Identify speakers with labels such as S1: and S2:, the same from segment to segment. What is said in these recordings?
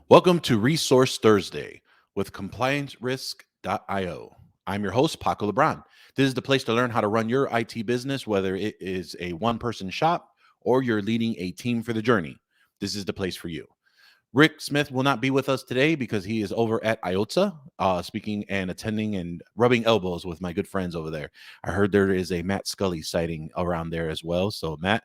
S1: Welcome to Resource Thursday with ComplianceRisk.io. I'm your host, Paco Lebron. This is the place to learn how to run your IT business, whether it is a one person shop or you're leading a team for the journey. This is the place for you. Rick Smith will not be with us today because he is over at IOTA, speaking and attending and rubbing elbows with my good friends over there. I heard there is a Matt Scully sighting around there as well. So, Matt,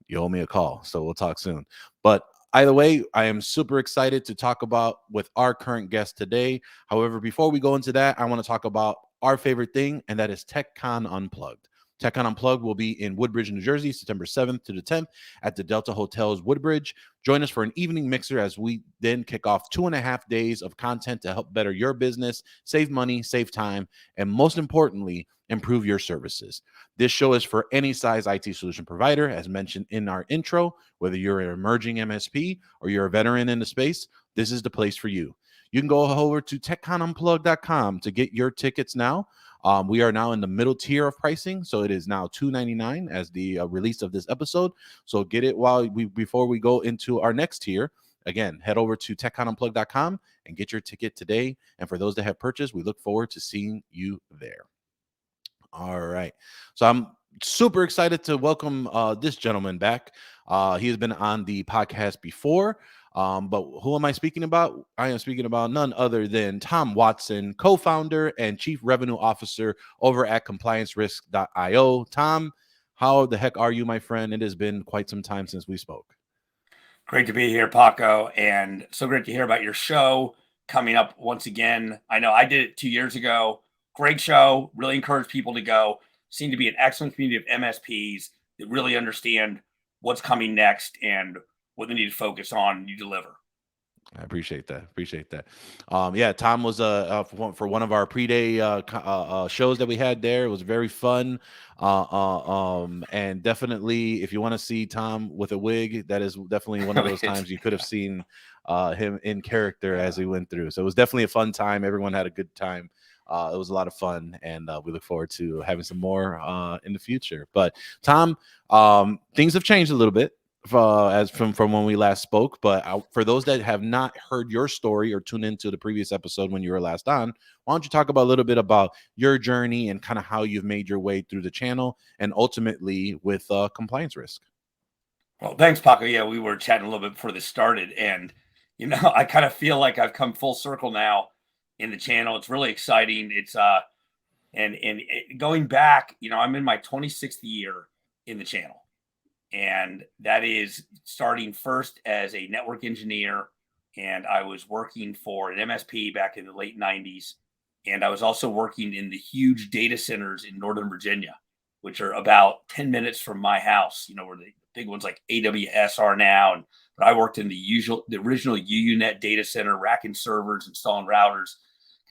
S1: you owe me a call. So we'll talk soon. But either way, I am super excited to talk about with our current guest today. However, before we go into that, I want to talk about our favorite thing, and that is TechCon Unplugged. TechCon Unplugged will be in Woodbridge, New Jersey, September 7th to the 10th at the Delta Hotels Woodbridge. Join us for an evening mixer as we then kick off 2.5 days of content to help better your business, save money, save time, and most importantly, improve your services. This show is for any size IT solution provider, as mentioned in our intro. Whether you're an emerging MSP or you're a veteran in the space, this is the place for you. You can go over to techconunplug.com to get your tickets now. We are now in the middle tier of pricing, so it is now $299 as the release of this episode. So get it before we go into our next tier. Again, head over to techconunplug.com and get your ticket today. And for those that have purchased, we look forward to seeing you there. All right. So I'm super excited to welcome this gentleman back. He has been on the podcast before. But who am I speaking about? I am speaking about none other than Tom Watson, co-founder and chief revenue officer over at ComplianceRisk.io. Tom, how the heck are you, my friend? It has been quite some time since we spoke.
S2: Great to be here, Paco, and so great to hear about your show coming up once again. I know I did it 2 years ago. Great show. Really encourage people to go. Seem to be an excellent community of MSPs that really understand what's coming next and what they need to focus on. You deliver.
S1: I appreciate that. Appreciate that. Yeah, Tom was for one of our pre-day shows that we had there. It was very fun, and definitely, if you want to see Tom with a wig, that is definitely one of those times you could have seen him in character as we went through. So it was definitely a fun time. Everyone had a good time. It was a lot of fun, and we look forward to having some more in the future. But Tom, things have changed a little bit as from when we last spoke. But for those that have not heard your story or tuned into the previous episode when you were last on, why don't you talk about a little bit about your journey and kind of how you've made your way through the channel and ultimately with compliance risk?
S2: Well, thanks, Paco. Yeah, we were chatting a little bit before this started, and I kind of feel like I've come full circle now in the channel. It's really exciting. It's going back, I'm in my 26th year in the channel. And that is starting first as a network engineer. And I was working for an MSP back in the late 90s. And I was also working in the huge data centers in Northern Virginia, which are about 10 minutes from my house, where the big ones like AWS are now. But I worked in the original UUNet data center, racking servers, installing routers,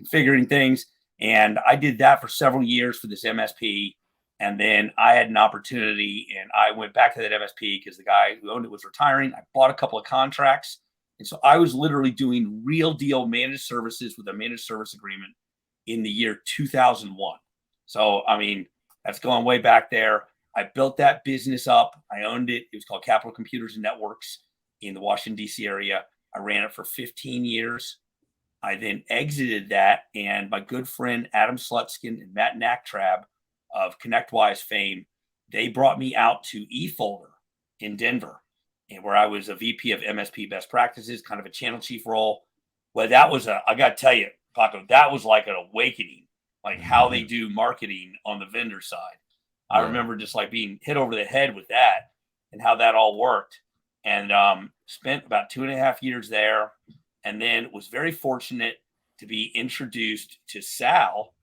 S2: configuring things. And I did that for several years for this MSP. And then I had an opportunity and I went back to that MSP because the guy who owned it was retiring. I bought a couple of contracts. And so I was literally doing real deal managed services with a managed service agreement in the year 2001. So, that's going way back there. I built that business up. I owned it. It was called Capital Computers and Networks in the Washington, D.C. area. I ran it for 15 years. I then exited that. And my good friend, Adam Slutskin and Matt Nacktrab, of ConnectWise fame, they brought me out to eFolder in Denver, and where I was a VP of MSP best practices, kind of a channel chief role. Well, that was I got to tell you, Paco, that was like an awakening, like how they do marketing on the vendor side. I remember just like being hit over the head with that and how that all worked, and spent about 2.5 years there, and then was very fortunate to be introduced to Sal,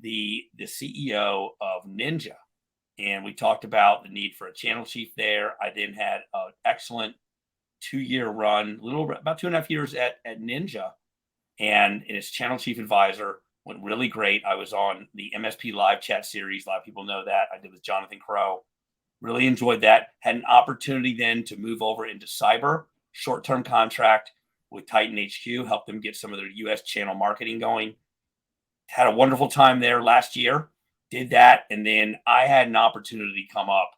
S2: the CEO of Ninja. And we talked about the need for a channel chief there. I then had an excellent 2-year run, about 2.5 years at Ninja, and as channel chief advisor. Went really great. I was on the MSP live chat series. A lot of people know that. I did with Jonathan Crow. Really enjoyed that. Had an opportunity then to move over into cyber, short-term contract with Titan HQ, help them get some of their US channel marketing going. Had a wonderful time there last year, did that. And then I had an opportunity come up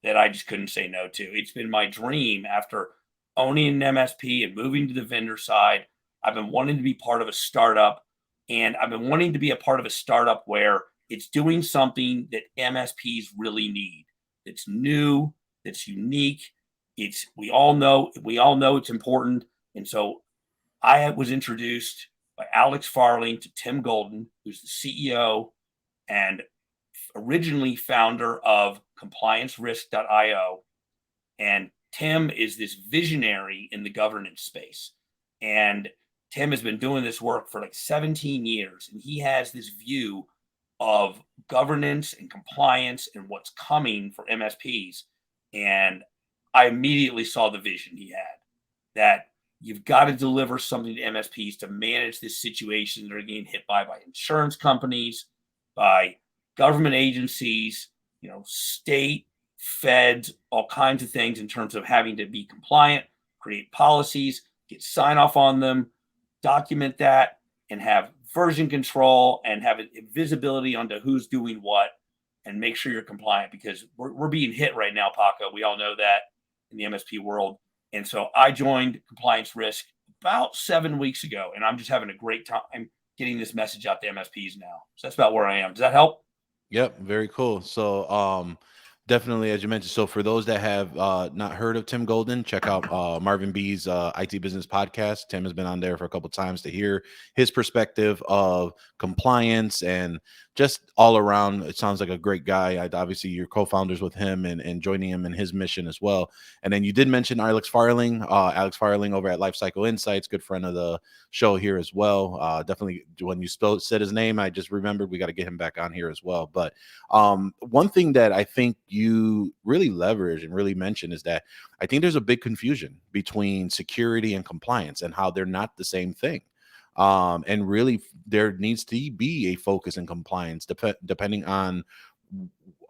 S2: that I just couldn't say no to. It's been my dream after owning an MSP and moving to the vendor side. I've been wanting to be part of a startup, and I've been wanting to be a part of a startup where it's doing something that MSPs really need. It's new, that's unique. It's we all know it's important. And so I was introduced by Alex Farling to Tim Golden, who's the CEO and originally founder of ComplianceRisk.io. And Tim is this visionary in the governance space. And Tim has been doing this work for like 17 years. And he has this view of governance and compliance and what's coming for MSPs. And I immediately saw the vision he had, that you've got to deliver something to MSPs to manage this situation that are getting hit by insurance companies, by government agencies, state, feds, all kinds of things in terms of having to be compliant, create policies, get sign off on them, document that, and have version control and have visibility onto who's doing what, and make sure you're compliant, because we're being hit right now, Paco. We all know that in the MSP world. And so I joined Compliance Risk about 7 weeks ago, and I'm just having a great time getting this message out to MSPs now. So that's about where I am. Does that help?
S1: Yep, very cool. So, definitely, as you mentioned, so for those that have not heard of Tim Golden, check out Marvin B's IT Business Podcast. Tim has been on there for a couple times to hear his perspective of compliance and just all around. It sounds like a great guy. Obviously, you're co-founders with him and joining him in his mission as well. And then you did mention Alex Farling over at Lifecycle Insights, good friend of the show here as well. Definitely, when you said his name, I just remembered we got to get him back on here as well. But one thing that I think you really leverage and really mention is that I think there's a big confusion between security and compliance and how they're not the same thing. And really, there needs to be a focus in compliance depending on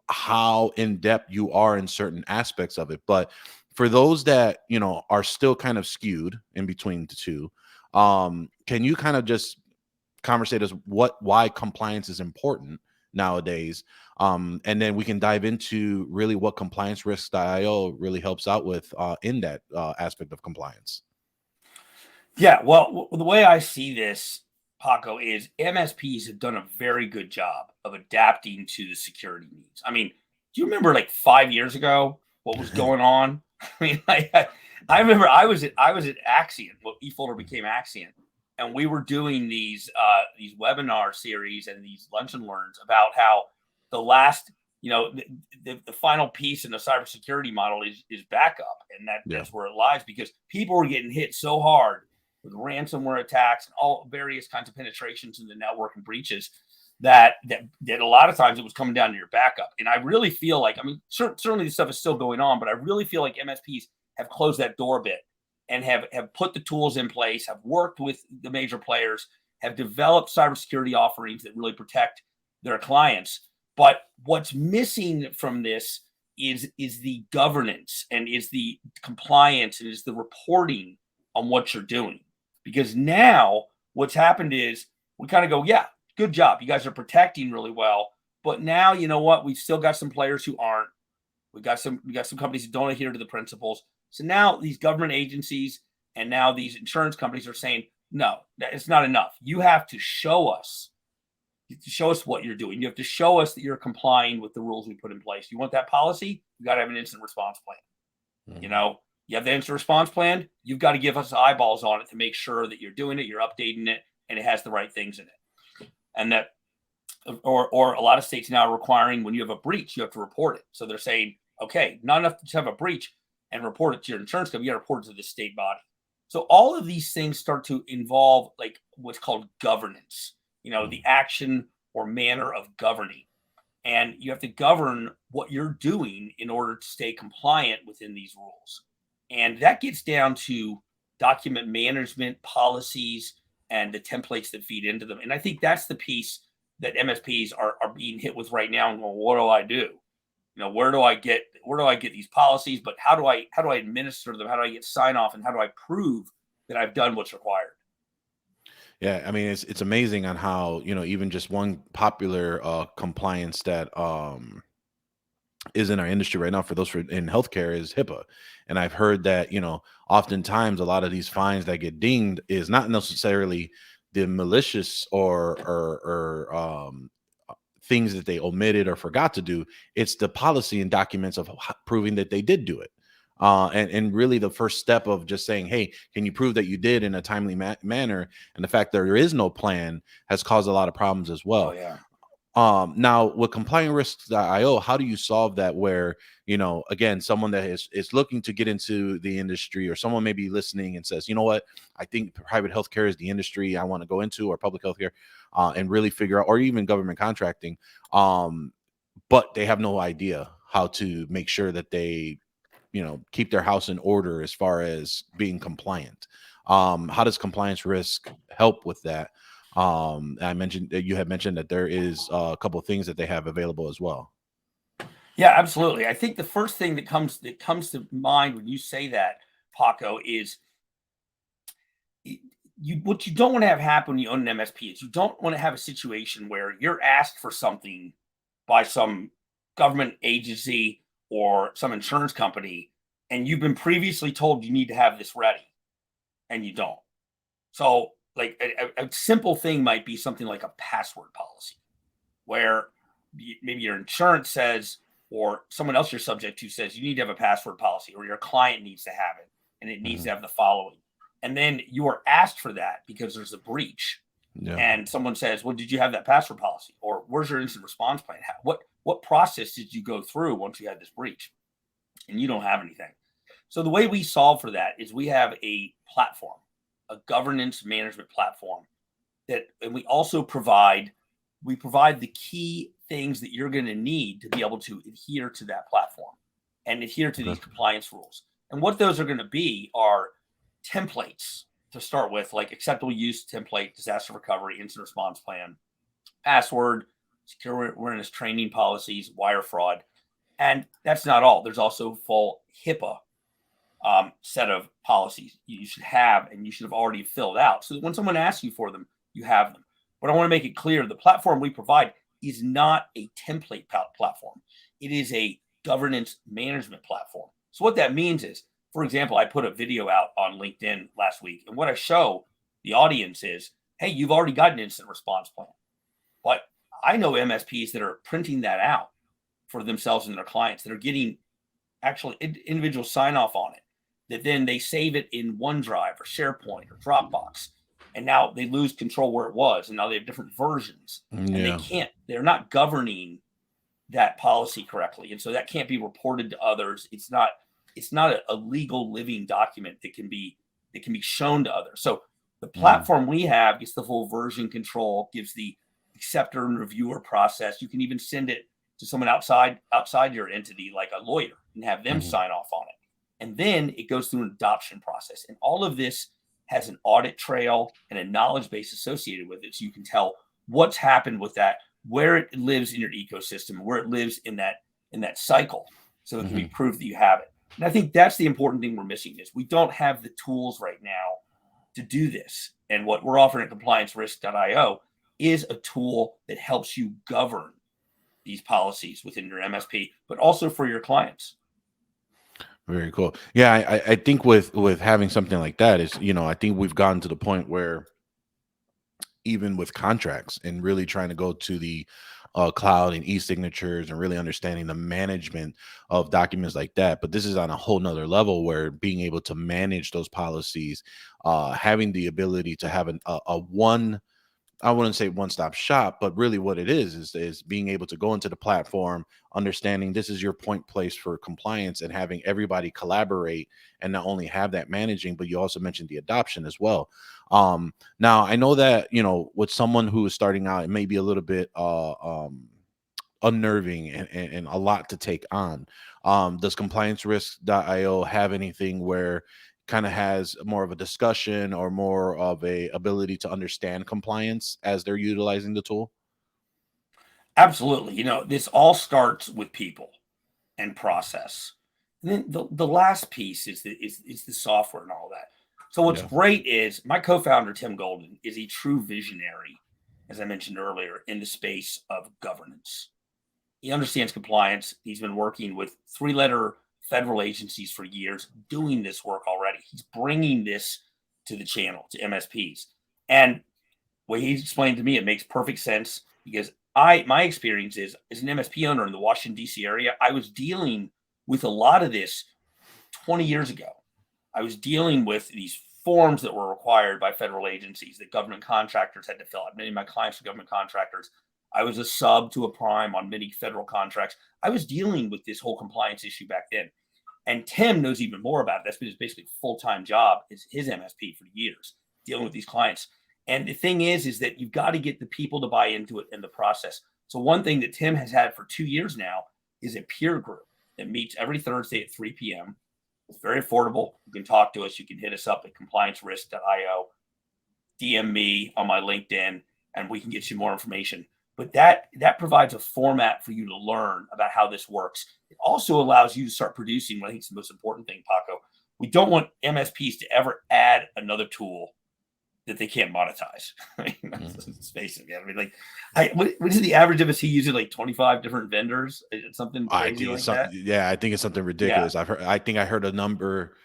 S1: how in depth you are in certain aspects of it. But for those that are still kind of skewed in between the two, can you kind of just conversate us why compliance is important nowadays, and then we can dive into really what ComplianceRisk.io really helps out with in that aspect of compliance.
S2: Yeah, well, the way I see this, Paco, is MSPs have done a very good job of adapting to the security needs. I mean, do you remember like 5 years ago what was going on? I mean, I remember I was at Axient, what eFolder became Axient, and we were doing these webinar series and these lunch and learns about how the last the final piece in the cybersecurity model is backup, and
S1: Yeah.
S2: that's where it lies, because people were getting hit so hard with ransomware attacks and all various kinds of penetrations in the network and breaches that a lot of times it was coming down to your backup. And I really feel like, I mean, certainly this stuff is still going on, but I really feel like MSPs have closed that door a bit and have put the tools in place, have worked with the major players, have developed cybersecurity offerings that really protect their clients. But what's missing from this is the governance, and is the compliance, and is the reporting on what you're doing. Because now what's happened is we kind of go, yeah, good job. You guys are protecting really well. But now, you know what? We've still got some players who aren't. We got some companies that don't adhere to the principles. So now these government agencies and now these insurance companies are saying, no, it's not enough. You have to show us. You have to show us what you're doing. You have to show us that you're complying with the rules we put in place. You want that policy? You got to have an incident response plan.
S1: Mhm.
S2: You have the incident response plan. You've got to give us eyeballs on it to make sure that you're doing it, you're updating it, and it has the right things in it. And that, or a lot of states now are requiring, when you have a breach, you have to report it. So they're saying, okay, not enough to have a breach and report it to your insurance company, you got to report it to the state body. So all of these things start to involve like what's called governance, the action or manner of governing. And you have to govern what you're doing in order to stay compliant within these rules. And that gets down to document management policies and the templates that feed into them. And I think that's the piece that MSPs are being hit with right now and going, what do I do? Where do I get these policies? But how do I administer them? How do I get sign off, and how do I prove that I've done what's required?
S1: Yeah, I mean it's amazing on how even just one popular compliance that is in our industry right now for those in healthcare is HIPAA. And I've heard that, oftentimes a lot of these fines that get dinged is not necessarily the malicious or things that they omitted or forgot to do. It's the policy and documents of proving that they did do it. And really the first step of just saying, hey, can you prove that you did in a timely manner? And the fact that there is no plan has caused a lot of problems as
S2: Oh
S1: well.
S2: yeah.
S1: Now with compliantrisks.io, how do you solve that where, again, someone that is looking to get into the industry, or someone may be listening and says, you know what, I think private healthcare is the industry I want to go into, or public healthcare, and really figure out, or even government contracting, but they have no idea how to make sure that they, keep their house in order as far as being compliant. How does compliance risk help with that? I mentioned that you had mentioned that there is a couple of things that they have available as well.
S2: Yeah, absolutely. I think the first thing that comes to mind when you say that, Paco, is what you don't want to have happen when you own an MSP is you don't want to have a situation where you're asked for something by some government agency or some insurance company, and you've been previously told you need to have this ready, and you don't. So, like a simple thing might be something like a password policy, where maybe your insurance says, or someone else you're subject to says, you need to have a password policy, or your client needs to have it, and it needs to have the following. And then you are asked for that because there's a breach.
S1: Yeah.
S2: And someone says, well, did you have that password policy? Or where's your incident response plan? What process did you go through once you had this breach? And you don't have anything. So the way we solve for that is we have a platform, a governance management platform and we also provide the key things that you're going to need to be able to adhere to that platform and adhere to these compliance rules. And what those are going to be are templates to start with, like acceptable use template, disaster recovery, incident response plan, password, secure awareness training policies, wire fraud. And that's not all. There's also full HIPAA set of policies you should have, and you should have already filled out, so that when someone asks you for them, you have them. But I want to make it clear, the platform we provide is not a template platform. It is a governance management platform. So what that means is, for example, I put a video out on LinkedIn last week, and what I show the audience is, hey, you've already got an incident response plan. But I know MSPs that are printing that out for themselves and their clients, that are getting actually individual sign off on it, that then they save it in OneDrive or SharePoint or Dropbox. And now they lose control where it was. And now they have different versions.
S1: Yeah.
S2: And they're not governing that policy correctly. And so that can't be reported to others. It's not a legal living document that can be shown to others. So the platform we have gets the full version control, gives the acceptor and reviewer process. You can even send it to someone outside your entity, like a lawyer, and have them sign off on it. And then it goes through an adoption process. And all of this has an audit trail and a knowledge base associated with it. So you can tell what's happened with that, where it lives in your ecosystem, where it lives in that cycle. So it can be proof that you have it. And I think that's the important thing we're missing, is we don't have the tools right now to do this. And what we're offering at compliancerisk.io is a tool that helps you govern these policies within your MSP, but also for your clients.
S1: Very cool. Yeah, I think with having something like that is, I think we've gotten to the point where even with contracts and really trying to go to the cloud and e-signatures and really understanding the management of documents like that. But this is on a whole nother level, where being able to manage those policies, having the ability to have a one, I wouldn't say one-stop shop, but really what it is being able to go into the platform, understanding this is your point place for compliance, and having everybody collaborate and not only have that managing, but you also mentioned the adoption as well. Now I know that, with someone who is starting out, it may be a little bit unnerving and a lot to take on. Does compliancerisk.io have anything where kind of has more of a discussion or more of a ability to understand compliance as they're utilizing the tool?
S2: Absolutely. This all starts with people and process. And then the last piece is the software and all that. So what's great is my co-founder, Tim Golden, is a true visionary, as I mentioned earlier, in the space of governance. He understands compliance. He's been working with 3-letter federal agencies for years, doing this work already. He's bringing this to the channel, to MSPs. And what he explained to me, it makes perfect sense because my experience is as an MSP owner in the Washington, D.C. area, I was dealing with a lot of this 20 years ago. I was dealing with these forms that were required by federal agencies that government contractors had to fill out. Many of my clients were government contractors. I was a sub to a prime on many federal contracts. I was dealing with this whole compliance issue back then. And Tim knows even more about it. That's been his basically full-time job, is his MSP for years, dealing with these clients. And the thing is that you've got to get the people to buy into it in the process. So one thing that Tim has had for 2 years now is a peer group that meets every Thursday at 3 p.m. It's very affordable. You can talk to us. You can hit us up at compliancerisk.io, DM me on my LinkedIn, and we can get you more information. But that provides a format for you to learn about how this works. It also allows you to start producing what I think is the most important thing, Paco. We don't want MSPs to ever add another tool that they can't monetize. I mean, that's basically, I mean, like, what is the average MSP using? Like 25 different vendors? Something crazy like that?
S1: Yeah, I think it's something ridiculous.
S2: Yeah.
S1: I think I heard a number.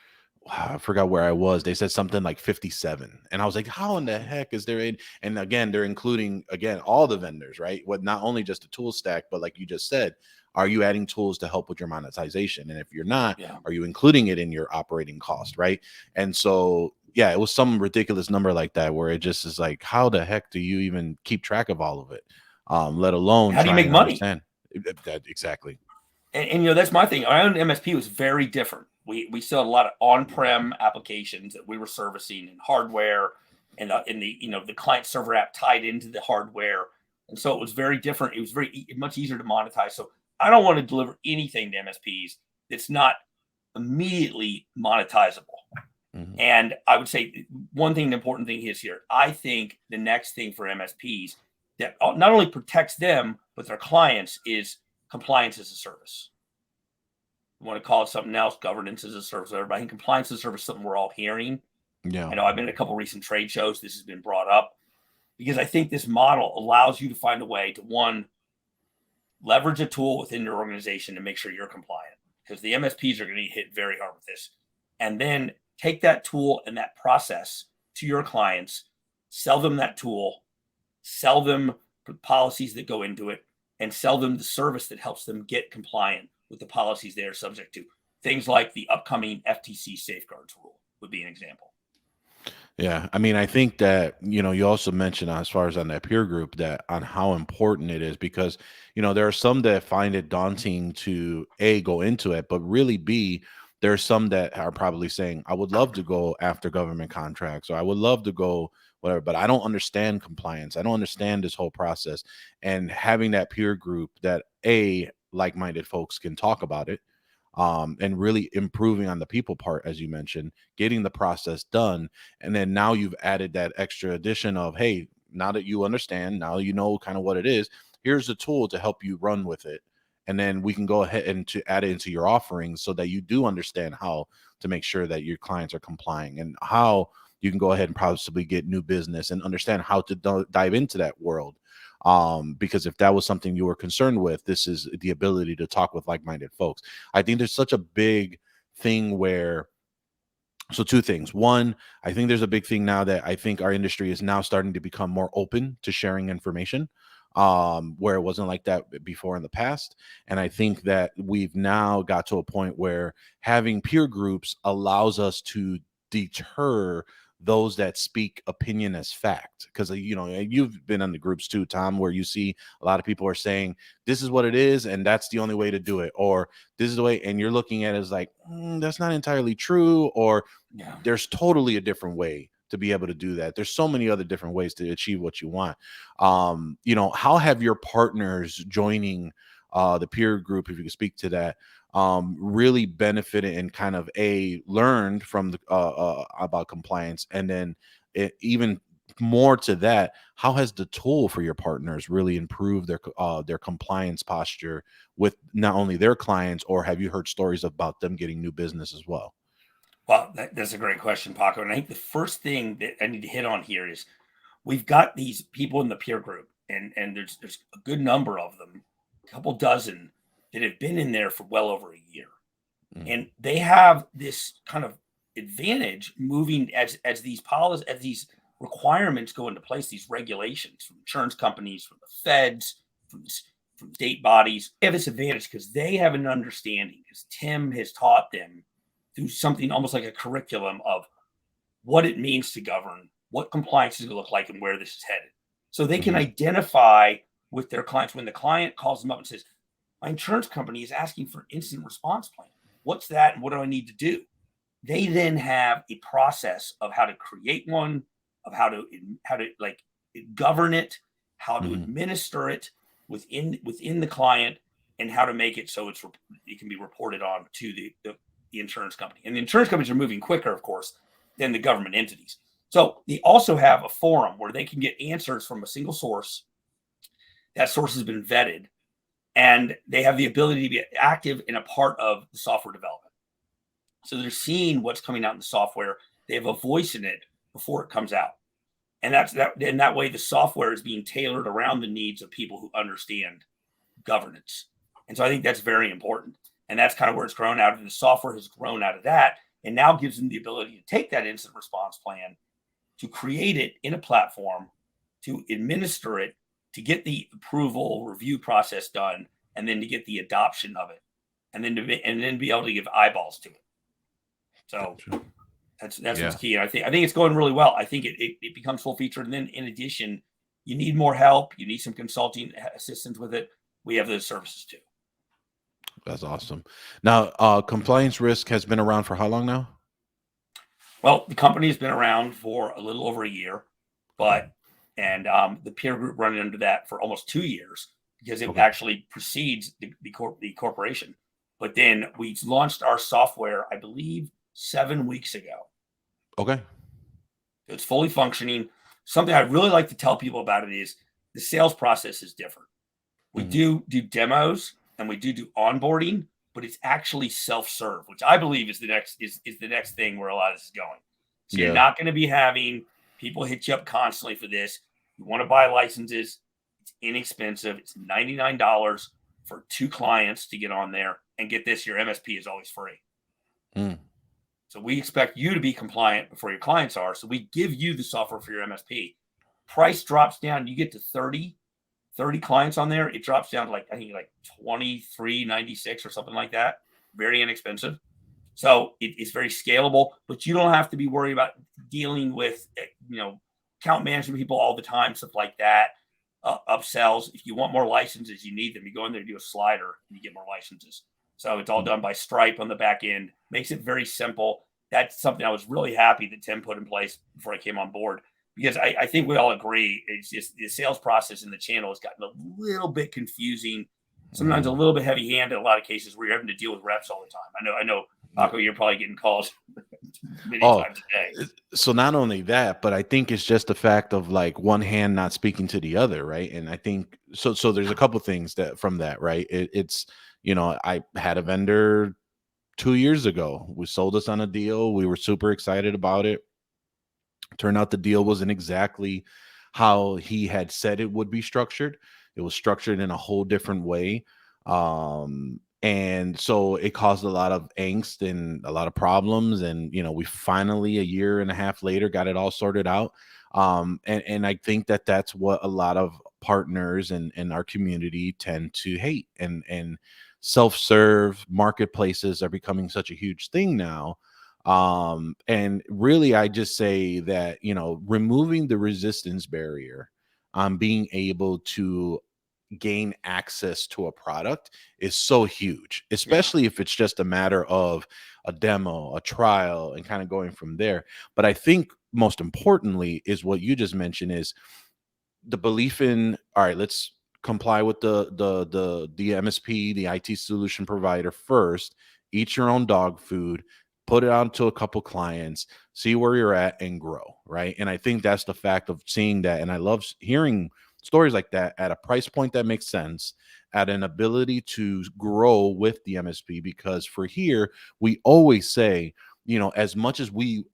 S1: I forgot where I was. They said something like 57. And I was like, how in the heck is there? And again, they're including, again, all the vendors, right? What, not only just the tool stack, but like you just said, are you adding tools to help with your monetization? And if you're not, are you including it in your operating cost, right? And so, yeah, it was some ridiculous number like that where it just is like, how the heck do you even keep track of all of it? Let alone
S2: how do you
S1: try
S2: make
S1: and
S2: money?
S1: understand that exactly.
S2: And you know, that's my thing. Our own MSP was very different. We still had a lot of on-prem applications that we were servicing in hardware, and in the the client server app tied into the hardware, and so it was very different. It was much easier to monetize. So I don't want to deliver anything to MSPs that's not immediately monetizable.
S1: Mhm.
S2: And I would say one thing, the important thing is here. I think the next thing for MSPs that not only protects them but their clients is compliance as a service. You want to call it something else, governance as a service, whatever. I think compliance as a service is something we're all hearing.
S1: Yeah.
S2: I know I've been at a couple of recent trade shows. This has been brought up because I think this model allows you to find a way to, one, leverage a tool within your organization to make sure you're compliant, because the MSPs are going to get hit very hard with this. And then take that tool and that process to your clients, sell them that tool, sell them the policies that go into it, and sell them the service that helps them get compliant with the policies they are subject to. Things like the upcoming FTC safeguards rule would be an example.
S1: Yeah, I mean, I think that, you also mentioned as far as on that peer group that on how important it is because, there are some that find it daunting to A, go into it, but really B, there are some that are probably saying, I would love to go after government contracts or I would love to go whatever, but I don't understand compliance. I don't understand this whole process. And having that peer group that A, like-minded folks can talk about it, and really improving on the people part, as you mentioned, getting the process done. And then now you've added that extra addition of, hey, now that you understand, now you know kind of what it is, here's a tool to help you run with it. And then we can go ahead and to add it into your offerings so that you do understand how to make sure that your clients are complying and how you can go ahead and possibly get new business and understand how to dive into that world. Because if that was something you were concerned with, this is the ability to talk with like-minded folks. I think there's such a big thing where, so two things. One, I think there's a big thing now that I think our industry is now starting to become more open to sharing information, where it wasn't like that before in the past. And I think that we've now got to a point where having peer groups allows us to deter those that speak opinion as fact, because you've been in the groups too, Tom, where you see a lot of people are saying this is what it is and that's the only way to do it, or this is the way, and you're looking at it as like, that's not entirely true, or there's totally a different way to be able to do that. There's so many other different ways to achieve what you want. How have your partners joining the peer group, if you could speak to that, really benefited and kind of learned from the about compliance, and then even more to that, how has the tool for your partners really improved their compliance posture with not only their clients, or have you heard stories about them getting new business as well?
S2: Well, that's a great question, Paco. And I think the first thing that I need to hit on here is we've got these people in the peer group, and there's a good number of them couple dozen that have been in there for well over a year.
S1: Mm.
S2: And they have this kind of advantage moving as these policies, as these requirements go into place, these regulations from insurance companies, from the feds, from state bodies. They have this advantage because they have an understanding, because Tim has taught them through something almost like a curriculum of what it means to govern, what compliance is going to look like, and where this is headed. So they can identify with their clients when the client calls them up and says, my insurance company is asking for an instant response plan. What's that? And what do I need to do? They then have a process of how to create one, of how to like govern it, how to administer it within the client, and how to make it so it can be reported on to the insurance company. And the insurance companies are moving quicker, of course, than the government entities. So they also have a forum where they can get answers from a single source. That source has been vetted, and they have the ability to be active in a part of the software development. So they're seeing what's coming out in the software. They have a voice in it before it comes out. And that way the software is being tailored around the needs of people who understand governance. And so I think that's very important. And that's kind of where it's grown out of. The software has grown out of that, and now gives them the ability to take that incident response plan, to create it in a platform, to administer it, to get the approval review process done, and then to get the adoption of it, and then be able to give eyeballs to it. So that's what's key. And I think it's going really well. I think it becomes full featured. And then in addition, you need more help. You need some consulting assistance with it. We have those services too.
S1: That's awesome. Now, compliance risk has been around for how long now?
S2: Well, the company has been around for a little over a year, but the peer group running under that for almost 2 years, because it actually precedes the corporation. But then we launched our software, I believe, 7 weeks ago.
S1: Okay.
S2: It's fully functioning. Something I really like to tell people about it is the sales process is different. We do demos, and we do onboarding, but it's actually self-serve, which I believe is the next thing where a lot of this is going. So you're not going to be having people hit you up constantly for this. You want to buy licenses. It's inexpensive. It's $99 for 2 clients to get on there. And get this, your MSP is always free. So we expect you to be compliant before your clients are. So we give you the software for your MSP. Price drops down. You get to 30 clients on there. It drops down to I think $23.96 or something like that. Very inexpensive. So it's very scalable, but you don't have to be worried about dealing with, account management people all the time, stuff like that. Upsells. If you want more licenses, you need them. You go in there, do a slider, and you get more licenses. So it's all done by Stripe on the back end. Makes it very simple. That's something I was really happy that Tim put in place before I came on board, because I think we all agree it's just the sales process in the channel has gotten a little bit confusing, sometimes a little bit heavy-handed in a lot of cases where you're having to deal with reps all the time. I know, Paco, you're probably getting calls many times a day.
S1: So not only that, but I think it's just the fact of one hand not speaking to the other, right? And I think so there's a couple things from that, right? It's I had a vendor 2 years ago. We sold us on a deal. We were super excited about it. Turned out the deal wasn't exactly how he had said it would be structured. It was structured in a whole different way. And so it caused a lot of angst and a lot of problems. And, we finally, a year and a half later, got it all sorted out. And I think that's what a lot of partners in our community tend to hate. And self-serve marketplaces are becoming such a huge thing now. And really, I just say that, removing the resistance barrier on being able to gain access to a product is so huge, especially if it's just a matter of a demo, a trial, and kind of going from there. But I think most importantly is what you just mentioned is the belief in, all right, let's comply with the MSP, the IT solution provider first, eat your own dog food, put it out to a couple clients, see where you're at, and grow, right? And I think that's the fact of seeing that. And I love hearing stories like that at a price point that makes sense, at an ability to grow with the MSP, because for here, we always say, as much as the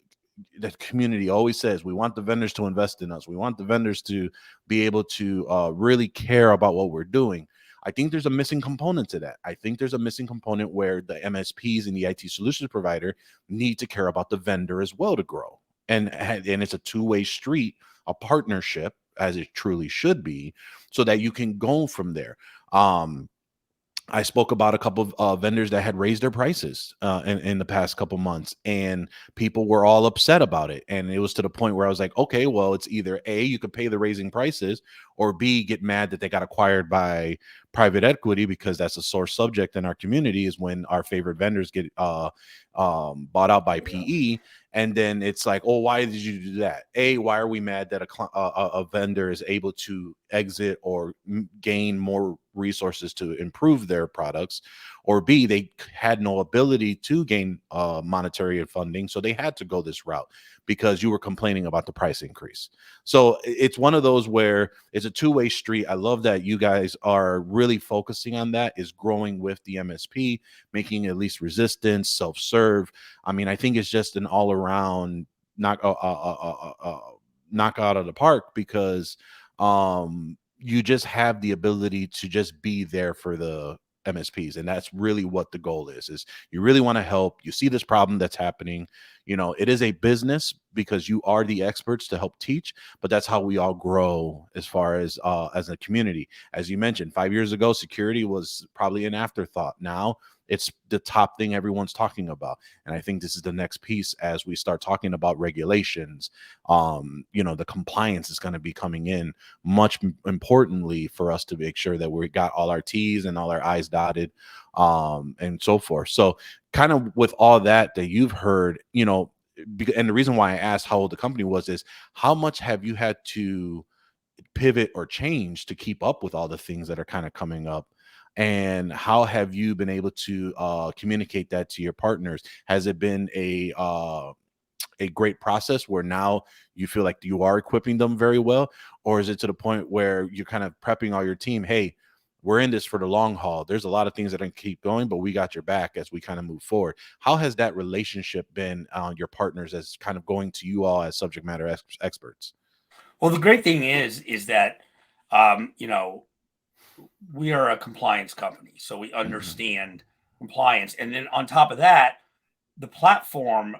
S1: community always says, we want the vendors to invest in us. We want the vendors to be able to really care about what we're doing. I think there's a missing component to that. I think there's a missing component where the MSPs and the IT solutions provider need to care about the vendor as well to grow. And it's a two-way street, a partnership, as it truly should be, so that you can go from there. I spoke about a couple of vendors that had raised their prices in the past couple months, and people were all upset about it. And it was to the point where I was like, okay, well, it's either A, you could pay the raising prices, or B, get mad that they got acquired by private equity, because that's a sore subject in our community, is when our favorite vendors get bought out by PE. And then it's like, oh, why did you do that? A, why are we mad that a vendor is able to exit or gain more resources to improve their products? Or B, they had no ability to gain monetary funding, so they had to go this route because you were complaining about the price increase. So it's one of those where it's a two-way street. I love that you guys are really focusing on that, is growing with the MSP, making at least resistance, self-serve. I mean, I think it's just an all-around knockout of the park, because you just have the ability to just be there for the MSPs. And that's really what the goal is you really want to help. You see this problem that's happening. It is a business because you are the experts to help teach, but that's how we all grow as far as a community. As you mentioned, 5 years ago, security was probably an afterthought. Now it's the top thing everyone's talking about. And I think this is the next piece as we start talking about regulations. The compliance is going to be coming in much importantly for us to make sure that we got all our T's and all our I's dotted, and so forth. So kind of with all that you've heard, and the reason why I asked how old the company was is, how much have you had to pivot or change to keep up with all the things that are kind of coming up? And how have you been able to communicate that to your partners? Has it been a great process where now you feel like you are equipping them very well? Or is it to the point where you're kind of prepping all your team? Hey, we're in this for the long haul. There's a lot of things that can keep going, but we got your back as we kind of move forward. How has that relationship been on your partners as kind of going to you all as subject matter experts?
S2: Well, the great thing is that, we are a compliance company, so we understand compliance. And then on top of that, the platform,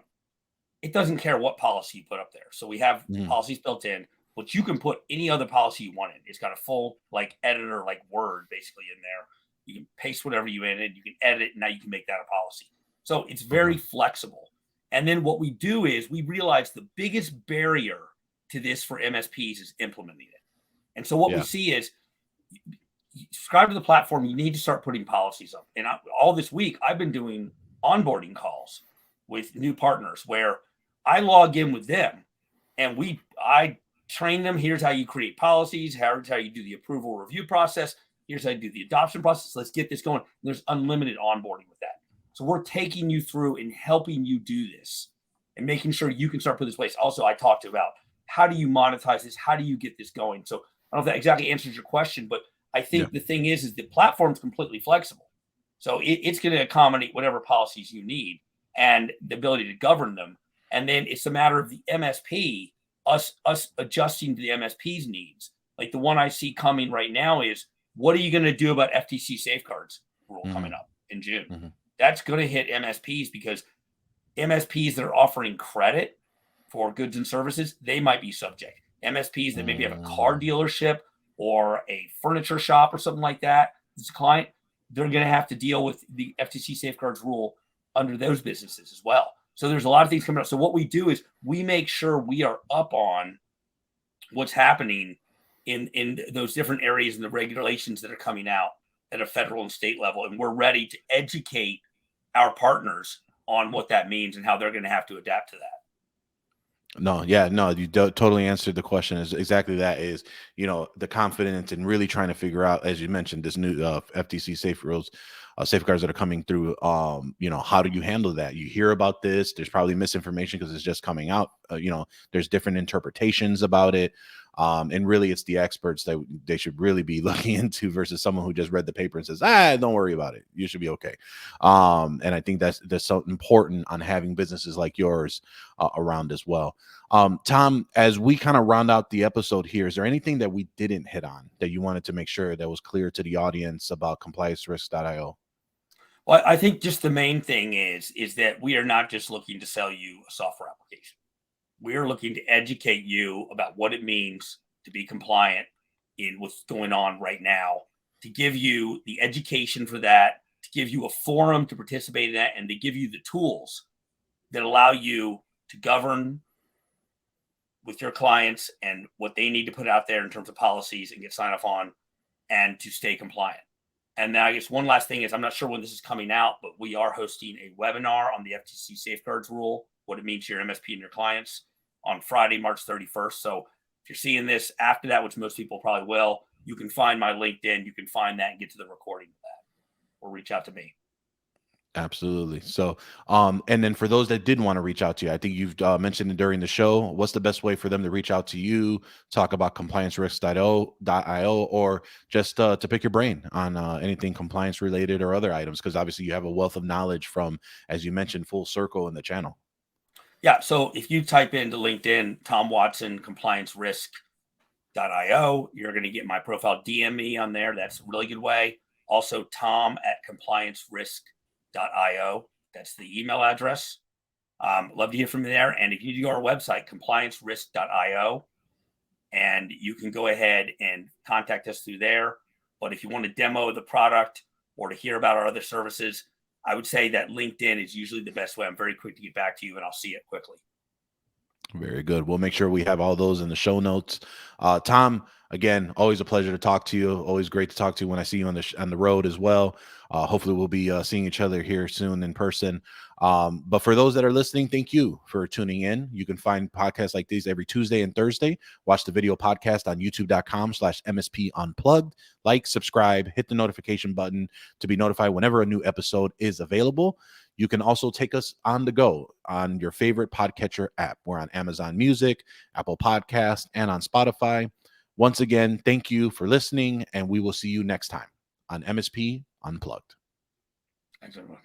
S2: it doesn't care what policy you put up there. So we have policies built in, but you can put any other policy you want in. It's got a full editor, like Word, basically in there. You can paste whatever you in it. You can edit it. And now you can make that a policy. So it's very flexible. And then what we do is we realize the biggest barrier to this for MSPs is implementing it. And so what we see is, you subscribe to the platform, you need to start putting policies up. And all this week, I've been doing onboarding calls with new partners where I log in with them and I train them. Here's how you create policies. Here's how you do the approval review process. Here's how you do the adoption process. Let's get this going. And there's unlimited onboarding with that. So we're taking you through and helping you do this and making sure you can start putting this in place. Also, I talked about how do you monetize this? How do you get this going? So I don't know if that exactly answers your question, but I think the thing is the platform's completely flexible. So it's going to accommodate whatever policies you need and the ability to govern them. And then it's a matter of the MSP, us adjusting to the MSP's needs. Like the one I see coming right now is, what are you going to do about FTC safeguards rule coming up in June? That's going to hit MSPs, because MSPs that are offering credit for goods and services, they might be subject. MSPs that maybe have a car dealership or a furniture shop or something like that, this client, they're going to have to deal with the FTC safeguards rule under those businesses as well. So there's a lot of things coming up. So what we do is we make sure we are up on what's happening in those different areas and the regulations that are coming out at a federal and state level. And we're ready to educate our partners on what that means and how they're going to have to adapt to that.
S1: No, you totally answered the question. Is exactly that is, the confidence and really trying to figure out, as you mentioned, this new FTC safeguards that are coming through. How do you handle that? You hear about this, there's probably misinformation because it's just coming out. There's different interpretations about it. And really, it's the experts that they should really be looking into versus someone who just read the paper and says, don't worry about it. You should be okay. And I think that's so important on having businesses like yours around as well. Tom, as we kind of round out the episode here, is there anything that we didn't hit on that you wanted to make sure that was clear to the audience about compliancerisk.io?
S2: Well, I think just the main thing is that we are not just looking to sell you a software application. We are looking to educate you about what it means to be compliant in what's going on right now, to give you the education for that, to give you a forum to participate in that, and to give you the tools that allow you to govern with your clients and what they need to put out there in terms of policies and get sign off on, and to stay compliant. And now I guess one last thing is, I'm not sure when this is coming out, but we are hosting a webinar on the FTC safeguards rule, what it means to your MSP and your clients, on Friday, March 31st. So if you're seeing this after that, which most people probably will, you can find my LinkedIn. You can find that and get to the recording of that, or reach out to me.
S1: Absolutely. So, and then for those that did want to reach out to you, I think you've mentioned it during the show. What's the best way for them to reach out to you, talk about compliancerisk.io, or just to pick your brain on anything compliance related or other items? Because obviously you have a wealth of knowledge from, as you mentioned, Full Circle in the channel.
S2: Yeah. So if you type into LinkedIn, Tom Watson, compliancerisk.io, you're going to get my profile. DM me on there. That's a really good way. Also, Tom at compliancerisk.io. That's the email address. Love to hear from you there. And if you go to our website, compliancerisk.io, and you can go ahead and contact us through there. But if you want to demo the product or to hear about our other services, I would say that LinkedIn is usually the best way. I'm very quick to get back to you, and I'll see it quickly.
S1: Very good. We'll make sure we have all those in the show notes. Tom, again, always a pleasure to talk to you. Always great to talk to you when I see you on the road as well. Hopefully we'll be seeing each other here soon in person. But for those that are listening, thank you for tuning in. You can find podcasts like these every Tuesday and Thursday. Watch the video podcast on youtube.com/MSP Unplugged. Like, subscribe, hit the notification button to be notified whenever a new episode is available. You can also take us on the go on your favorite podcatcher app. We're on Amazon Music, Apple Podcasts, and on Spotify. Once again, thank you for listening, and we will see you next time on MSP Unplugged.
S2: Thanks, everyone.